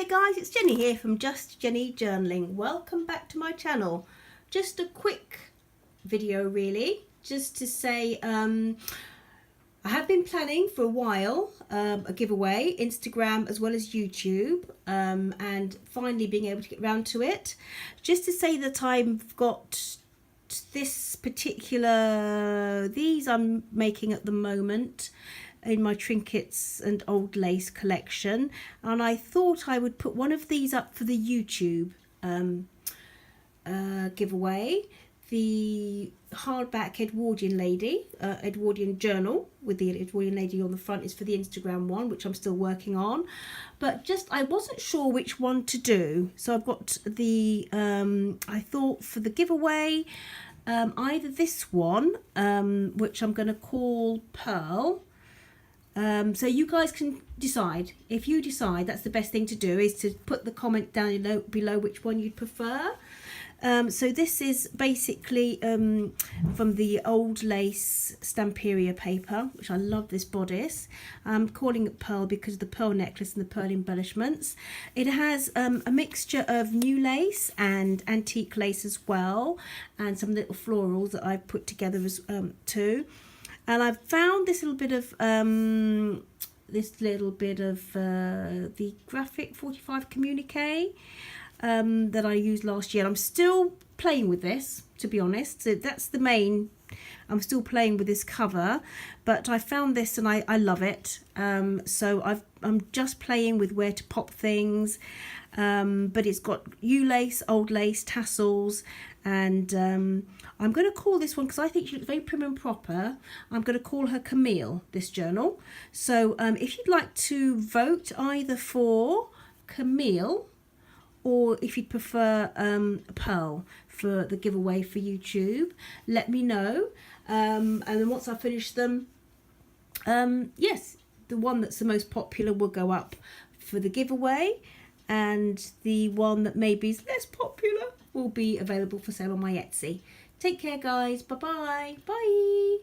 there guys, it's Jenny here from Just Jenny Journaling. Welcome back to my channel. Just a quick video really, just to say I have been planning for a while a giveaway, Instagram as well as YouTube, and finally being able to get around to it. Just to say that I've got this particular, these I'm making at the moment in my trinkets and old lace collection, and I thought I would put one of these up for the YouTube giveaway. The hardback Edwardian lady, Edwardian journal with the Edwardian lady on the front is for the Instagram one, which I'm still working on, but just I wasn't sure which one to do, so I've got the I thought for the giveaway either this one, which I'm going to call Pearl. So you guys can decide. If you decide, that's the best thing to do, is to put the comment down below which one you'd prefer. So this is basically from the old lace Stamperia paper, which I love this bodice. I'm calling it Pearl because of the pearl necklace and the pearl embellishments. It has a mixture of new lace and antique lace as well, and some little florals that I've put together as too. And I've found this little bit of the graphic 45 communique that I used last year. I'm still playing with this, to be honest. So that's the main. I'm still playing with this cover, but I found this and I love it. So I'm just playing with where to pop things. But it's got new lace, old lace, tassels, and I'm going to call this one, because I think she looks very prim and proper, I'm going to call her Camille, this journal. So if you'd like to vote either for Camille, or if you'd prefer Pearl for the giveaway for YouTube, let me know. And then once I finish them, yes, the one that's the most popular will go up for the giveaway, and the one that maybe is less popular will be available for sale on my Etsy. Take care guys, bye-bye, bye.